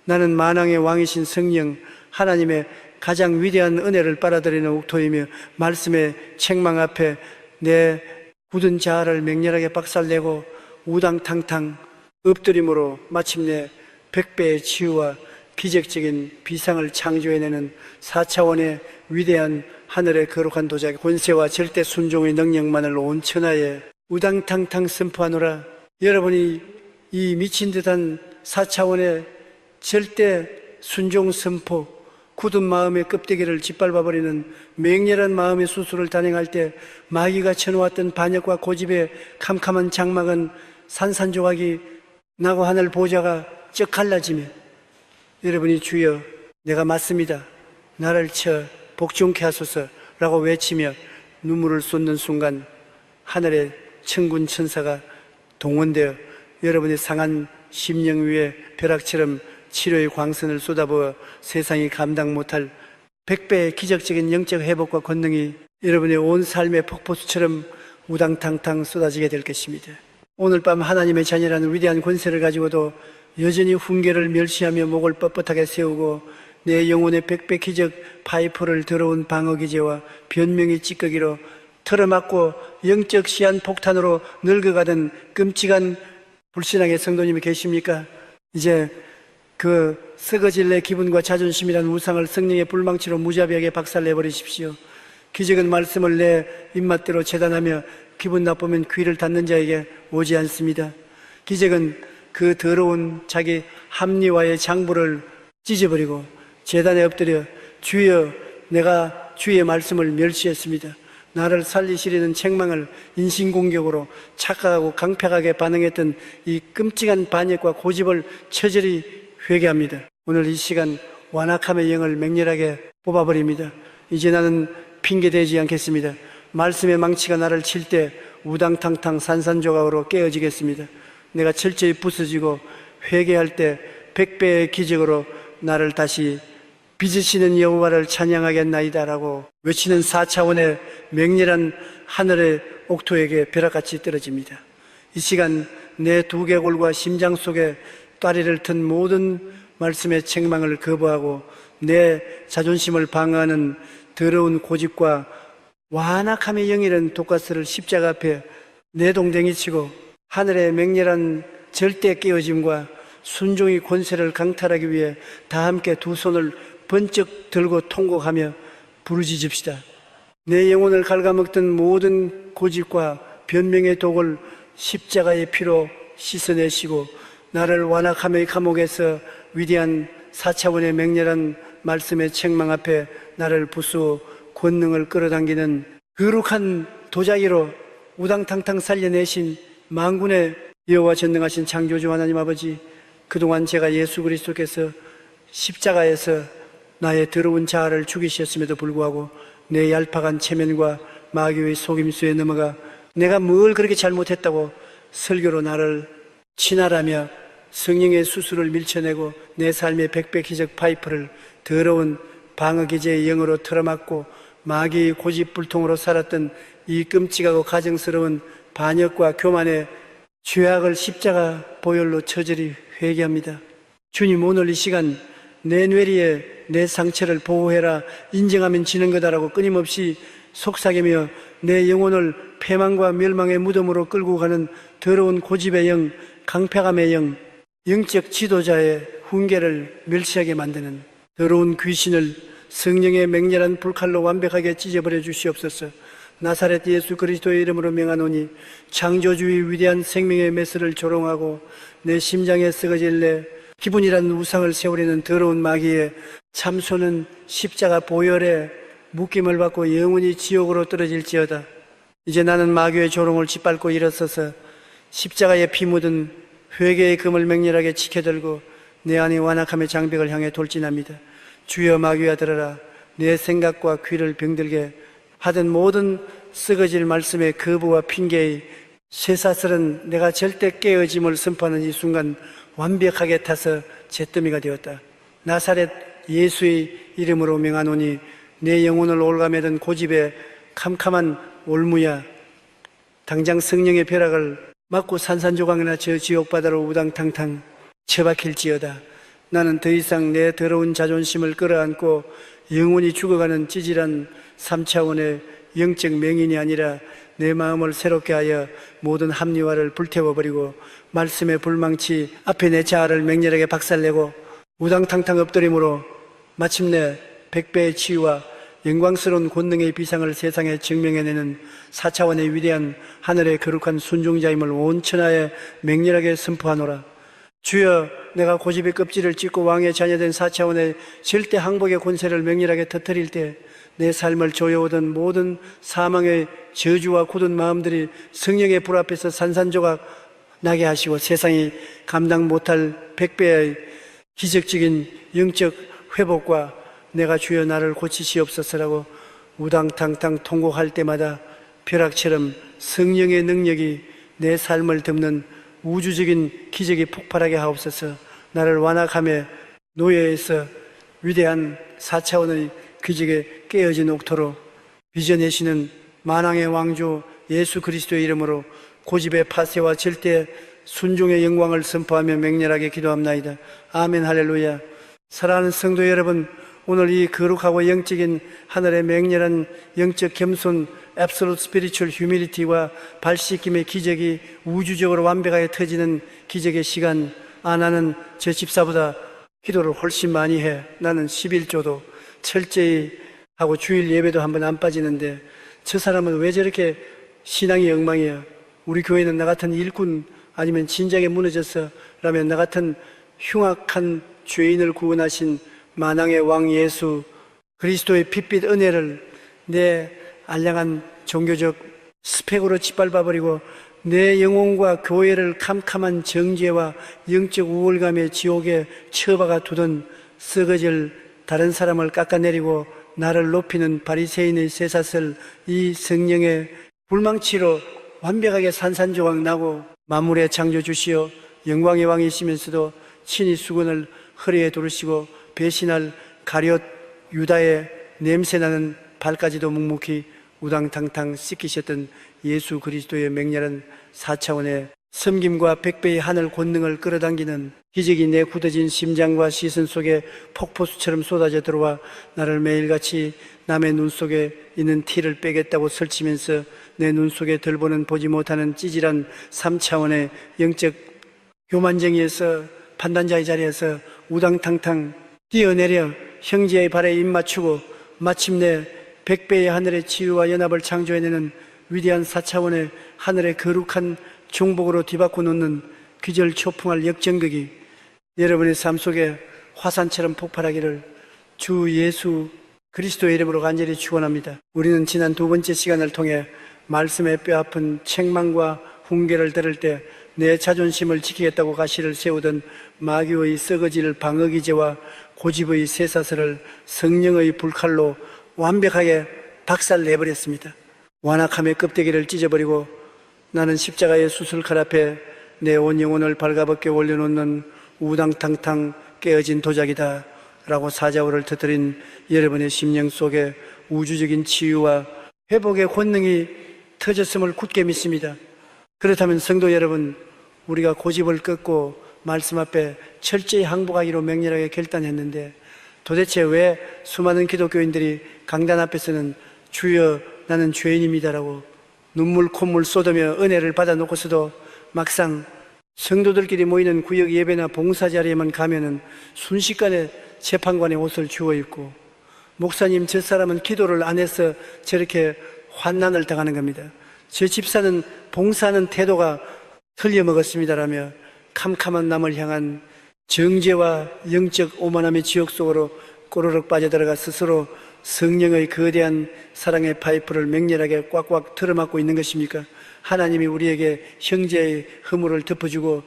나는 만왕의 왕이신 성령 하나님의 가장 위대한 은혜를 빨아들이는 옥토이며 말씀의 책망 앞에 내 굳은 자아를 맹렬하게 박살내고 우당탕탕 엎드림으로 마침내 100배의 치유와 기적적인 비상을 창조해내는 4차원의 위대한 하늘의 거룩한 도자기 권세와 절대 순종의 능력만을 온 천하에 우당탕탕 선포하노라. 여러분이 이 미친 듯한 4차원의 절대 순종 선포, 굳은 마음의 껍데기를 짓밟아버리는 맹렬한 마음의 수술을 단행할 때 마귀가 쳐놓았던 반역과 고집의 캄캄한 장막은 산산조각이 나고 하늘 보좌가 쩍 갈라지며 여러분이 주여 내가 맞습니다. 나를 쳐 복종케 하소서 라고 외치며 눈물을 쏟는 순간 하늘의 천군 천사가 동원되어 여러분의 상한 심령 위에 벼락처럼 치료의 광선을 쏟아부어 세상이 감당 못할 100배의 기적적인 영적 회복과 권능이 여러분의 온 삶의 폭포수처럼 우당탕탕 쏟아지게 될 것입니다. 오늘 밤 하나님의 자녀라는 위대한 권세를 가지고도 여전히 훈계를 멸시하며 목을 뻣뻣하게 세우고 내 영혼의 100배 기적 파이프를 더러운 방어기제와 변명의 찌꺼기로 틀어막고 영적 시한 폭탄으로 늙어가던 끔찍한 불신앙의 성도님이 계십니까? 이제 그 썩어질 내 기분과 자존심이라는 우상을 성령의 불망치로 무자비하게 박살내버리십시오. 기적은 말씀을 내 입맛대로 재단하며 기분 나쁘면 귀를 닫는 자에게 오지 않습니다. 기적은 그 더러운 자기 합리화의 장부를 찢어버리고 제단에 엎드려 주여 내가 주의 말씀을 멸시했습니다. 나를 살리시려는 책망을 인신공격으로 착각하고 강팍하게 반응했던 이 끔찍한 반역과 고집을 처절히 회개합니다. 오늘 이 시간 완악함의 영을 맹렬하게 뽑아버립니다. 이제 나는 핑계대지 않겠습니다. 말씀의 망치가 나를 칠 때 우당탕탕 산산조각으로 깨어지겠습니다. 내가 철저히 부서지고 회개할 때 100배의 기적으로 나를 다시 빚으시는 여호와를 찬양하겠나이다라고 외치는 4차원의 맹렬한 하늘의 옥토에게 벼락같이 떨어집니다. 이 시간 내 두개골과 심장 속에 따리를 튼 모든 말씀의 책망을 거부하고 내 자존심을 방어하는 더러운 고집과 완악함의 영이라는 독가스를 십자가 앞에 내동댕이 치고 하늘의 맹렬한 절대 깨어짐과 순종의 권세를 강탈하기 위해 다 함께 두 손을 번쩍 들고 통곡하며 부르짖읍시다. 내 영혼을 갉아먹던 모든 고집과 변명의 독을 십자가의 피로 씻어내시고 나를 완악함의 감옥에서 위대한 4차원의 맹렬한 말씀의 책망 앞에 나를 부수어 권능을 끌어당기는 거룩한 도자기로 우당탕탕 살려내신 만군의 여호와 전능하신 창조주 하나님 아버지, 그동안 제가 예수 그리스도께서 십자가에서 나의 더러운 자아를 죽이셨음에도 불구하고 내 얄팍한 체면과 마귀의 속임수에 넘어가 내가 뭘 그렇게 잘못했다고 설교로 나를 친하라며 성령의 수술을 밀쳐내고 내 삶의 백배기적 파이프를 더러운 방어기제의 영으로 틀어막고 마귀의 고집불통으로 살았던 이 끔찍하고 가증스러운 반역과 교만의 죄악을 십자가 보혈로 처절히 회개합니다. 주님, 오늘 이 시간 내 뇌리에 내 상처를 보호해라, 인정하면 지는 거다라고 끊임없이 속삭이며 내 영혼을 패망과 멸망의 무덤으로 끌고 가는 더러운 고집의 영, 강팍함의 영, 영적 지도자의 훈계를 멸시하게 만드는 더러운 귀신을 성령의 맹렬한 불칼로 완벽하게 찢어버려 주시옵소서. 나사렛 예수 그리스도의 이름으로 명하노니 창조주의 위대한 생명의 메스를 조롱하고 내 심장에 썩어질래 기분이란 우상을 세우려는 더러운 마귀의 참소는 십자가 보혈에 묶임을 받고 영원히 지옥으로 떨어질지어다. 이제 나는 마귀의 조롱을 짓밟고 일어서서 십자가에 피 묻은 회개의 금을 맹렬하게 지켜들고 내 안의 완악함의 장벽을 향해 돌진합니다. 주여, 마귀야 들어라. 내 생각과 귀를 병들게 하던 모든 썩어질 말씀의 거부와 핑계의 쇠사슬은 내가 절대 깨어짐을 선포하는 이 순간 완벽하게 타서 잿더미가 되었다. 나사렛 예수의 이름으로 명하노니 내 영혼을 올가매던 고집의 캄캄한 올무야, 당장 성령의 벼락을 맞고 산산조각이나 저 지옥바다로 우당탕탕 처박힐지어다. 나는 더 이상 내 더러운 자존심을 끌어안고 영원히 죽어가는 찌질한 3차원의 영적 맹인이 아니라 내 마음을 새롭게 하여 모든 합리화를 불태워버리고 말씀의 불망치 앞에 내 자아를 맹렬하게 박살내고 우당탕탕 엎드림으로 마침내 100배의 치유와 영광스러운 권능의 비상을 세상에 증명해내는 4차원의 위대한 하늘의 거룩한 순종자임을 온 천하에 맹렬하게 선포하노라. 주여, 내가 고집의 껍질을 찢고 왕의 자녀된 4차원의 절대 항복의 권세를 맹렬하게 터뜨릴 때 내 삶을 조여오던 모든 사망의 저주와 굳은 마음들이 성령의 불 앞에서 산산조각 나게 하시고 세상이 감당 못할 100배의 기적적인 영적 회복과 내가 주여 나를 고치시옵소서라고 우당탕탕 통곡할 때마다 벼락처럼 성령의 능력이 내 삶을 덮는 우주적인 기적이 폭발하게 하옵소서. 나를 완악함의 노예에서 위대한 4차원의 기적에 깨어진 옥토로 빚어내시는 만왕의 왕주 예수 그리스도의 이름으로 고집의 파쇄와 절대 순종의 영광을 선포하며 맹렬하게 기도합나이다. 아멘. 할렐루야. 사랑하는 성도 여러분, 오늘 이 거룩하고 영적인 하늘의 맹렬한 영적 겸손 Absolute Spiritual Humility와 발씻김의 기적이 우주적으로 완벽하게 터지는 기적의 시간. 나는 제 집사보다 기도를 훨씬 많이 해. 나는 11조도 철저히 하고 주일 예배도 한번 안 빠지는데 저 사람은 왜 저렇게 신앙이 엉망이야? 우리 교회는 나 같은 일꾼 아니면 진작에 무너졌어 라면 나 같은 흉악한 죄인을 구원하신 만왕의 왕 예수 그리스도의 빛빛 은혜를 내 알량한 종교적 스펙으로 짓밟아버리고 내 영혼과 교회를 캄캄한 정죄와 영적 우월감의 지옥에 처박아 두던 썩어질 다른 사람을 깎아내리고 나를 높이는 바리새인의 쇠사슬 이 성령의 불망치로 완벽하게 산산조각 나고 만물의 창조주시여 영광의 왕이시면서도 친히 수건을 허리에 두르시고 배신할 가룟 유다의 냄새나는 발까지도 묵묵히 우당탕탕 씻기셨던 예수 그리스도의 맹렬한 4차원의 섬김과 100배의 하늘 권능을 끌어당기는 기적이 내 굳어진 심장과 시선 속에 폭포수처럼 쏟아져 들어와 나를 매일같이 남의 눈 속에 있는 티를 빼겠다고 설치면서 내 눈 속에 덜보는 보지 못하는 찌질한 3차원의 영적 교만쟁이에서 판단자의 자리에서 우당탕탕 뛰어내려 형제의 발에 입 맞추고 마침내 100배의 하늘의 치유와 연합을 창조해내는 위대한 4차원의 하늘의 거룩한 중복으로 뒤바꿔 놓는 기절초풍할 역전극이 여러분의 삶 속에 화산처럼 폭발하기를 주 예수 그리스도의 이름으로 간절히 축원합니다. 우리는 지난 두 번째 시간을 통해 말씀의 뼈아픈 책망과 훈계를 들을 때 내 자존심을 지키겠다고 가시를 세우던 마귀의 썩어질 방어기제와 고집의 쇠사슬을 성령의 불칼로 완벽하게 박살내버렸습니다. 완악함의 껍데기를 찢어버리고 나는 십자가의 수술칼 앞에 내 온 영혼을 발가벗겨 올려놓는 우당탕탕 깨어진 도자기다 라고 사자우를 터뜨린 여러분의 심령 속에 우주적인 치유와 회복의 권능이 터졌음을 굳게 믿습니다. 그렇다면 성도 여러분, 우리가 고집을 꺾고 말씀 앞에 철저히 항복하기로 맹렬하게 결단했는데 도대체 왜 수많은 기독교인들이 강단 앞에서는 주여 나는 죄인입니다라고 눈물 콧물 쏟으며 은혜를 받아놓고서도 막상 성도들끼리 모이는 구역 예배나 봉사 자리에만 가면은 순식간에 재판관의 옷을 주워 입고 목사님 저 사람은 기도를 안 해서 저렇게 환난을 당하는 겁니다. 저 집사는 봉사하는 태도가 틀려먹었습니다라며 캄캄한 남을 향한 정죄와 영적 오만함의 지옥 속으로 꼬르륵 빠져들어가 스스로 성령의 거대한 사랑의 파이프를 맹렬하게 꽉꽉 틀어막고 있는 것입니까? 하나님이 우리에게 형제의 허물을 덮어주고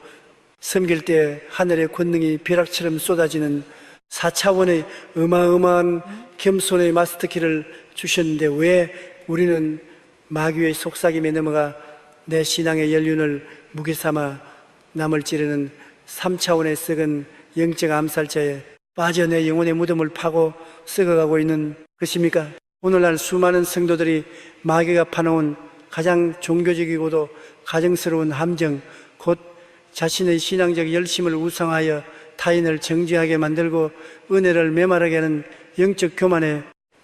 섬길 때 하늘의 권능이 벼락처럼 쏟아지는 4차원의 어마어마한 겸손의 마스터키를 주셨는데 왜 우리는 마귀의 속삭임에 넘어가 내 신앙의 연륜을 무게 삼아 남을 찌르는 3차원의 썩은 영적 암살자에 빠져 내 영혼의 무덤을 파고 썩어가고 있는 것입니까? 오늘날 수많은 성도들이 마귀가 파놓은 가장 종교적이고도 가정스러운 함정, 곧 자신의 신앙적 열심을 우상하여 타인을 정죄하게 만들고 은혜를 메마르게 하는 영적 교만의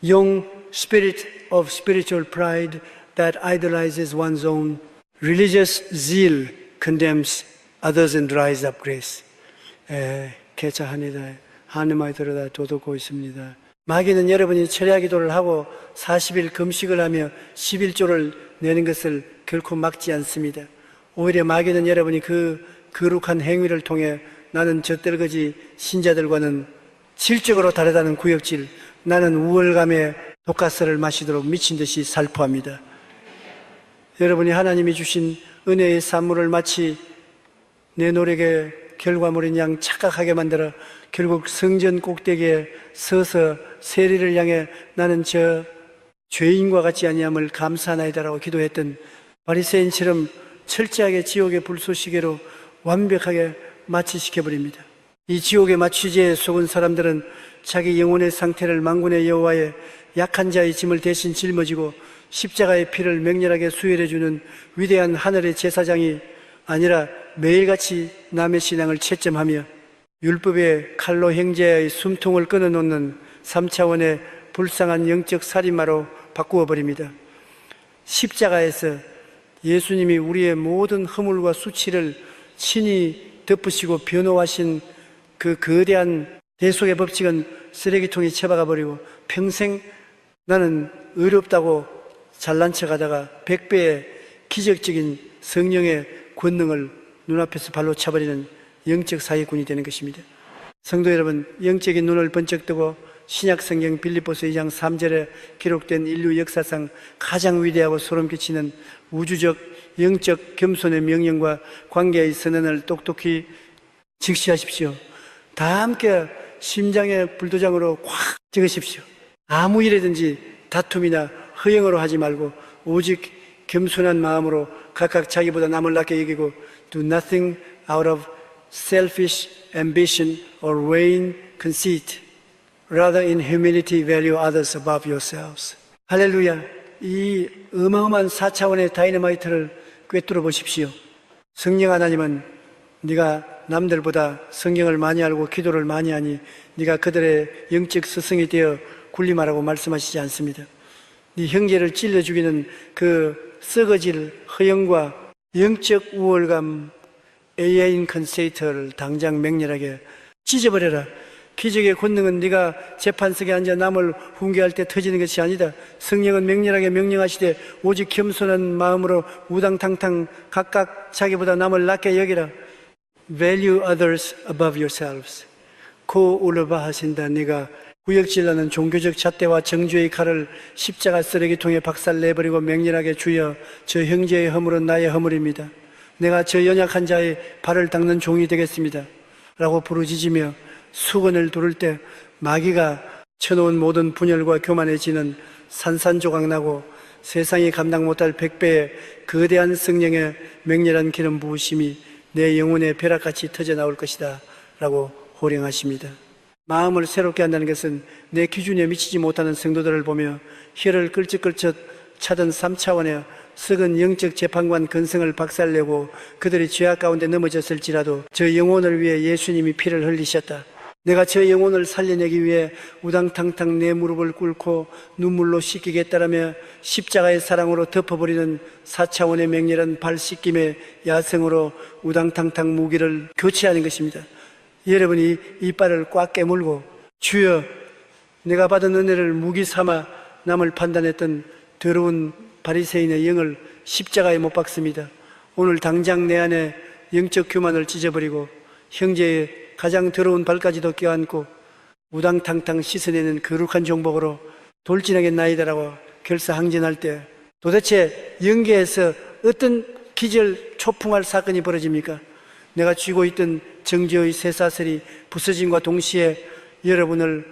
영 spirit of spiritual pride that idolizes one's own religious zeal condemns others and dries up grace. 개차하니다. 하늘만이 들어다 도둑고 있습니다. 마귀는 여러분이 철야 기도를 하고 40일 금식을 하며 11조를 내는 것을 결코 막지 않습니다. 오히려 마귀는 여러분이 그 거룩한 행위를 통해 나는 젖들거지 신자들과는 질적으로 다르다는 구역질, 나는 우월감의 독가스를 마시도록 미친 듯이 살포합니다. 여러분이 하나님이 주신 은혜의 산물을 마치 내 노력의 결과물인 양 착각하게 만들어 결국 성전 꼭대기에 서서 세리를 향해 나는 저 죄인과 같지 아니함을 감사하나이다라고 기도했던 바리새인처럼 철저하게 지옥의 불쏘시개로 완벽하게 마취시켜버립니다. 이 지옥의 마취제에 속은 사람들은 자기 영혼의 상태를 만군의 여호와의 약한 자의 짐을 대신 짊어지고 십자가의 피를 맹렬하게 수혈해주는 위대한 하늘의 제사장이 아니라 매일같이 남의 신앙을 채점하며 율법의 칼로 형제의 숨통을 끊어놓는 3차원의 불쌍한 영적 살인마로 바꾸어 버립니다. 십자가에서 예수님이 우리의 모든 허물과 수치를 친히 덮으시고 변호하신 그 거대한 대속의 법칙은 쓰레기통에 처박아 버리고 평생 나는 의롭다고 잘난 척하다가 100배의 기적적인 성령의 권능을 눈앞에서 발로 차버리는 영적 사기꾼이 되는 것입니다. 성도 여러분, 영적인 눈을 번쩍 뜨고 신약 성경 빌립보서 2장 3절에 기록된 인류 역사상 가장 위대하고 소름 끼치는 우주적 영적 겸손의 명령과 관계의 선언을 똑똑히 직시하십시오. 다 함께 심장에 불도장으로 꽉 찍으십시오. 아무 일이든지 다툼이나 허영으로 하지 말고 오직 겸손한 마음으로 각각 자기보다 남을 낮게 여기고 do nothing out of selfish ambition or vain conceit. Rather in humility value others above yourselves. 할렐루야. 이 어마어마한 4차원의 다이너마이트를 꿰뚫어 보십시오. 성령 하나님은 네가 남들보다 성경을 많이 알고 기도를 많이 하니 네가 그들의 영적 스승이 되어 군림하라고 말씀하시지 않습니다. 네 형제를 찔러 죽이는 그 썩어질 허영과 영적 우월감, 에이아인 컨세이터를 당장 맹렬하게 찢어버려라. 기적의 권능은 네가 재판석에 앉아 남을 훈계할 때 터지는 것이 아니다. 성령은 맹렬하게 명령하시되 오직 겸손한 마음으로 우당탕탕 각각 자기보다 남을 낮게 여기라. Value others above yourselves. 코 울어봐 하신다. 네가 구역질나는 종교적 잣대와 정죄의 칼을 십자가 쓰레기통에 박살내버리고 맹렬하게 주여 저 형제의 허물은 나의 허물입니다. 내가 저 연약한 자의 발을 닦는 종이 되겠습니다. 라고 부르짖으며 수건을 두를 때 마귀가 쳐놓은 모든 분열과 교만해지는 산산조각 나고 세상이 감당 못할 100배의 거대한 성령의 맹렬한 기름 부으심이 내 영혼의 벼락같이 터져나올 것이다 라고 호령하십니다. 마음을 새롭게 한다는 것은 내 기준에 미치지 못하는 성도들을 보며 혀를 끌적끌적 차던 3차원의 썩은 영적 재판관 근성을 박살내고 그들이 죄악 가운데 넘어졌을지라도 저 영혼을 위해 예수님이 피를 흘리셨다. 내가 저 영혼을 살려내기 위해 우당탕탕 내 무릎을 꿇고 눈물로 씻기겠다라며 십자가의 사랑으로 덮어버리는 4차원의 맹렬한 발 씻김의 야성으로 우당탕탕 무기를 교체하는 것입니다. 여러분이 이빨을 꽉 깨물고 주여 내가 받은 은혜를 무기 삼아 남을 판단했던 더러운 바리새인의 영을 십자가에 못 박습니다. 오늘 당장 내 안에 영적 교만을 찢어버리고 형제의 가장 더러운 발까지도 껴안고 우당탕탕 씻어내는 거룩한 정복으로 돌진하겠나이다라고 결사항전할 때 도대체 영계에서 어떤 기절 초풍할 사건이 벌어집니까? 내가 쥐고 있던 정죄의 쇠사슬이 부서짐과 동시에 여러분을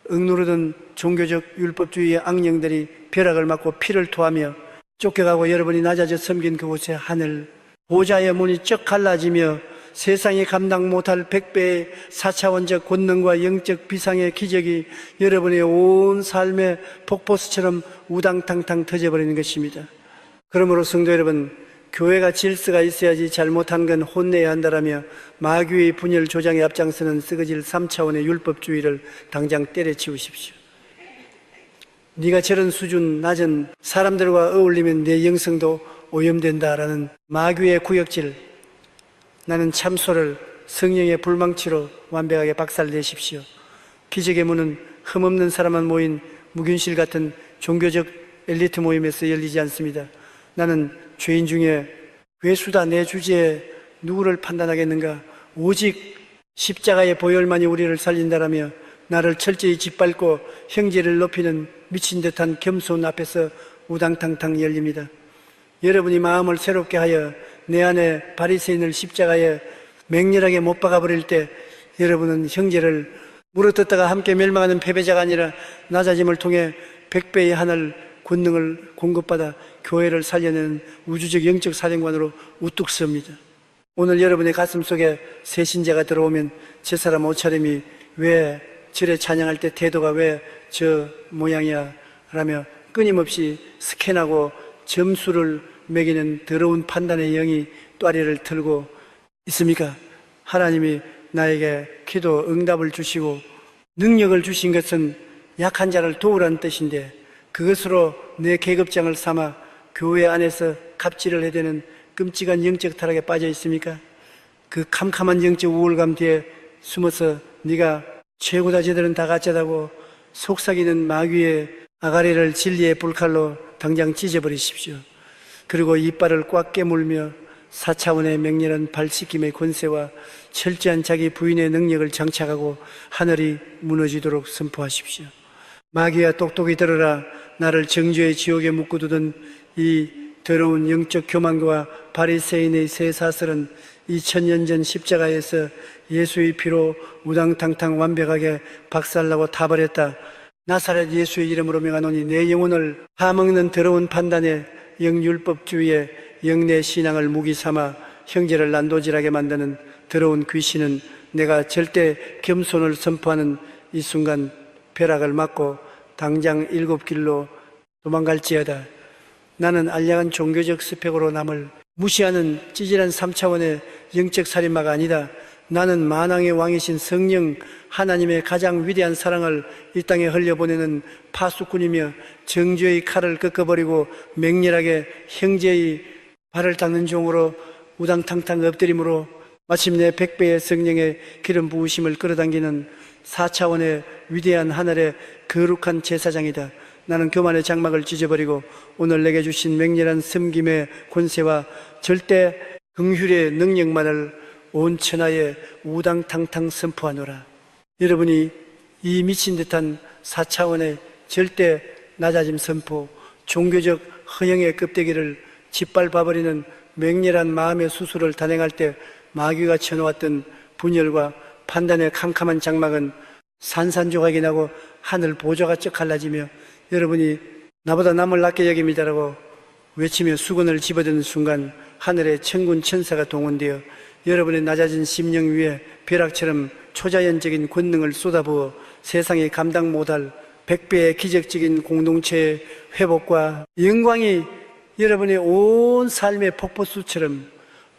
억누르던 종교적 율법주의의 악령들이 벼락을 맞고 피를 토하며 쫓겨가고 여러분이 낮아져 섬긴 그곳에 하늘 보좌의 문이 쩍 갈라지며 세상이 감당 못할 100배의 4차원적 권능과 영적 비상의 기적이 여러분의 온 삶의 폭포수처럼 우당탕탕 터져버리는 것입니다. 그러므로 성도 여러분, 교회가 질서가 있어야지 잘못한 건 혼내야 한다라며 마귀의 분열 조장에 앞장서는 썩어질 3차원의 율법주의를 당장 때려치우십시오. 네가 저런 수준 낮은 사람들과 어울리면 내 영성도 오염된다라는 마귀의 구역질, 나는 참소를 성령의 불망치로 완벽하게 박살내십시오. 기적의 문은 흠없는 사람만 모인 무균실 같은 종교적 엘리트 모임에서 열리지 않습니다. 나는 죄인 중에 괴수다 내 주제에 누구를 판단하겠는가? 오직 십자가의 보혈만이 우리를 살린다라며 나를 철저히 짓밟고 형제를 높이는 미친 듯한 겸손 앞에서 우당탕탕 열립니다. 여러분이 마음을 새롭게 하여 내 안에 바리새인을 십자가에 맹렬하게 못 박아버릴 때 여러분은 형제를 물어뜯다가 함께 멸망하는 패배자가 아니라 낮아짐을 통해 100배의 하늘 권능을 공급받아 교회를 살려내는 우주적 영적 사령관으로 우뚝 섭니다. 오늘 여러분의 가슴 속에 새 신자가 들어오면 저 사람 옷차림이 왜 저래 찬양할 때 태도가 왜 저 모양이야 라며 끊임없이 스캔하고 점수를 매기는 더러운 판단의 영이 또아리를 틀고 있습니까? 하나님이 나에게 기도 응답을 주시고 능력을 주신 것은 약한 자를 도우라는 뜻인데 그것으로 내 계급장을 삼아 교회 안에서 갑질을 해대는 끔찍한 영적 타락에 빠져 있습니까? 그 캄캄한 영적 우월감 뒤에 숨어서 네가 최고다 쟤들은 다 가짜다고 속삭이는 마귀의 아가리를 진리의 불칼로 당장 찢어버리십시오. 그리고 이빨을 꽉 깨물며 4차원의 맹렬한 발씻김의 권세와 철저한 자기 부인의 능력을 장착하고 하늘이 무너지도록 선포하십시오. 마귀야 똑똑히 들어라. 나를 정죄의 지옥에 묶어두던 이 더러운 영적 교만과 바리새인의 새 사슬은 2000년 전 십자가에서 예수의 피로 우당탕탕 완벽하게 박살나고 타버렸다. 나사렛 예수의 이름으로 명하노니 내 영혼을 파먹는 더러운 판단에 영율법주의에 영내 신앙을 무기 삼아 형제를 난도질하게 만드는 더러운 귀신은 내가 절대 겸손을 선포하는 이 순간 벼락을 맞고 당장 7길로 도망갈지어다. 나는 알량한 종교적 스펙으로 남을 무시하는 찌질한 3차원의 영적 살인마가 아니다. 나는 만왕의 왕이신 성령 하나님의 가장 위대한 사랑을 이 땅에 흘려보내는 파수꾼이며 정죄의 칼을 꺾어버리고 맹렬하게 형제의 발을 닦는 종으로 우당탕탕 엎드림으로 마침내 100배의 성령의 기름 부으심을 끌어당기는 4차원의 위대한 하늘의 거룩한 제사장이다. 나는 교만의 장막을 찢어버리고 오늘 내게 주신 맹렬한 섬김의 권세와 절대 긍휼의 능력만을 온 천하에 우당탕탕 선포하노라. 여러분이 이 미친 듯한 4차원의 절대 낮아짐 선포, 종교적 허영의 껍데기를 짓밟아버리는 맹렬한 마음의 수술을 단행할 때 마귀가 쳐놓았던 분열과 판단의 캄캄한 장막은 산산조각이 나고 하늘 보좌가 쩍 갈라지며 여러분이 나보다 남을 낮게 여깁니다라고 외치며 수건을 집어드는 순간 하늘의 천군 천사가 동원되어 여러분의 낮아진 심령 위에 벼락처럼 초자연적인 권능을 쏟아부어 세상이 감당 못할 100배의 기적적인 공동체의 회복과 영광이 여러분의 온 삶의 폭포수처럼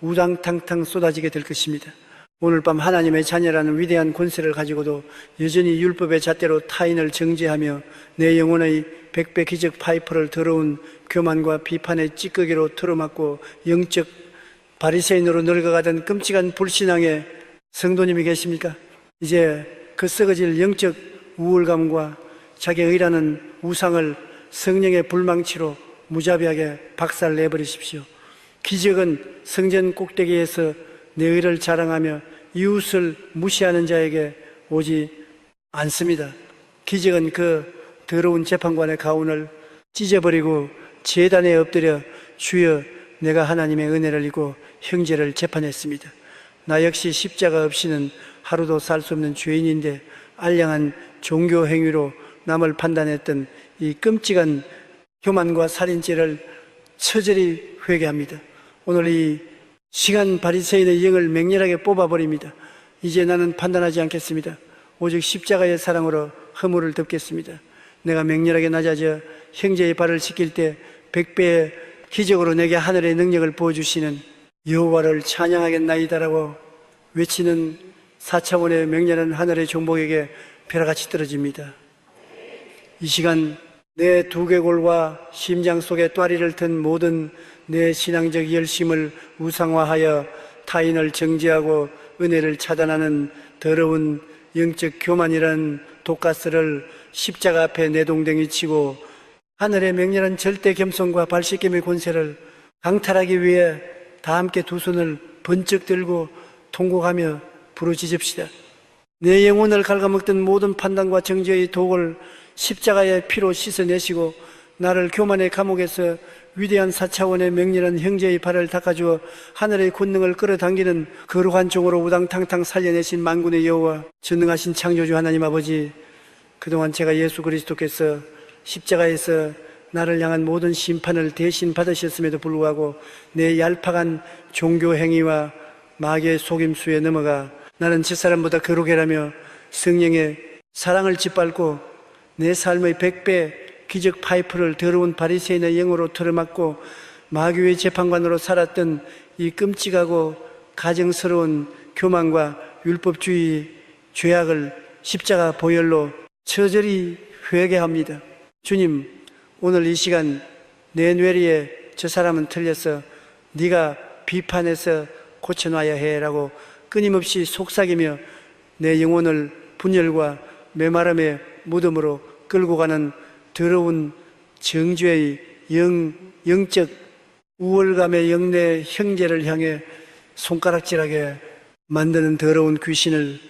우당탕탕 쏟아지게 될 것입니다. 오늘 밤 하나님의 자녀라는 위대한 권세를 가지고도 여전히 율법의 잣대로 타인을 정죄하며 내 영혼의 100배 기적 파이프를 더러운 교만과 비판의 찌꺼기로 틀어막고 영적 바리새인으로 늙어가던 끔찍한 불신앙의 성도님이 계십니까? 이제 그 썩어질 영적 우울감과 자기의 의라는 우상을 성령의 불망치로 무자비하게 박살내버리십시오. 기적은 성전 꼭대기에서 내 의를 자랑하며 이웃을 무시하는 자에게 오지 않습니다. 기적은 그 더러운 재판관의 가운을 찢어버리고 제단에 엎드려 주여 내가 하나님의 은혜를 입고 형제를 재판했습니다. 나 역시 십자가 없이는 하루도 살 수 없는 죄인인데 알량한 종교 행위로 남을 판단했던 이 끔찍한 교만과 살인죄를 처절히 회개합니다. 오늘 이 시간 바리새인의 영을 맹렬하게 뽑아버립니다. 이제 나는 판단하지 않겠습니다. 오직 십자가의 사랑으로 허물을 덮겠습니다. 내가 맹렬하게 낮아져 형제의 발을 씻길 때 100배의 기적으로 내게 하늘의 능력을 부어주시는 여호와를 찬양하겠나이다라고 외치는 4차원의 맹렬한 하늘의 종복에게 벼락같이 떨어집니다. 이 시간 내 두개골과 심장 속에 또아리를 튼 모든 내 신앙적 열심을 우상화하여 타인을 정죄하고 은혜를 차단하는 더러운 영적 교만이라는 독가스를 십자가 앞에 내동댕이 치고 하늘의 맹렬한 절대 겸손과 발씻김의 권세를 강탈하기 위해 다 함께 두 손을 번쩍 들고 통곡하며 부르짖읍시다. 내 영혼을 갉아먹던 모든 판단과 정죄의 독을 십자가의 피로 씻어내시고 나를 교만의 감옥에서 위대한 4차원의 맹렬한 형제의 발을 닦아주어 하늘의 권능을 끌어당기는 거룩한 종으로 우당탕탕 살려내신 만군의 여호와 전능하신 창조주 하나님 아버지, 그동안 제가 예수 그리스도께서 십자가에서 나를 향한 모든 심판을 대신 받으셨음에도 불구하고 내 얄팍한 종교 행위와 마귀의 속임수에 넘어가 나는 저 사람보다 거룩해라며 성령의 사랑을 짓밟고 내 삶의 100배 기적 파이프를 더러운 바리새인의 영으로 틀어막고 마귀의 재판관으로 살았던 이 끔찍하고 가정스러운 교만과 율법주의 죄악을 십자가 보혈로 처절히 회개합니다. 주님, 오늘 이 시간 내 뇌리에 저 사람은 틀렸어, 네가 비판해서 고쳐놔야 해라고 끊임없이 속삭이며 내 영혼을 분열과 메마름의 무덤으로 끌고 가는 더러운 정죄의 영적 우월감의 영내 형제를 향해 손가락질하게 만드는 더러운 귀신을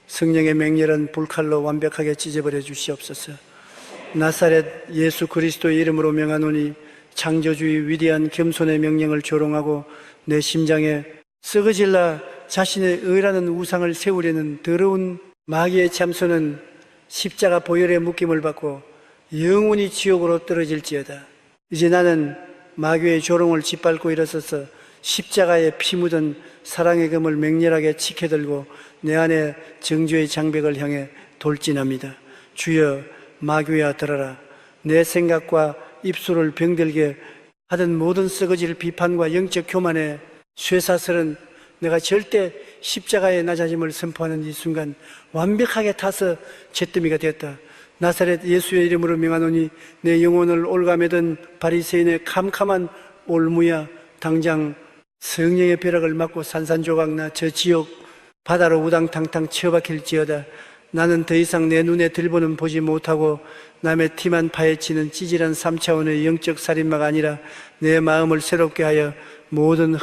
성령의 맹렬한 불칼로 완벽하게 찢어버려 주시옵소서. 나사렛 예수 그리스도의 이름으로 명하노니 창조주의 위대한 겸손의 명령을 조롱하고 내 심장에 썩어질라 자신의 의라는 우상을 세우려는 더러운 마귀의 참소는 십자가 보혈의 묶임을 받고 영원히 지옥으로 떨어질지어다. 이제 나는 마귀의 조롱을 짓밟고 일어서서 십자가에 피 묻은 사랑의 검을 맹렬하게 치켜들고 내 안에 정죄의 장벽을 향해 돌진합니다. 주여, 마귀야 들어라. 내 생각과 입술을 병들게 하던 모든 썩어질 비판과 영적 교만의 쇠사슬은 내가 절대 십자가의 낮아짐을 선포하는 이 순간 완벽하게 타서 잿더미가 되었다. 나사렛 예수의 이름으로 명하노니 내 영혼을 올가매던 바리새인의 캄캄한 올무야, 당장 성령의 벼락을 맞고 산산조각나 저 지옥 바다로 우당탕탕 치어박힐지어다. 나는 더 이상 내 눈에 들보는 보지 못하고 남의 티만 파헤치는 찌질한 3차원의 영적 살인마가 아니라 내 마음을 새롭게 하여 모든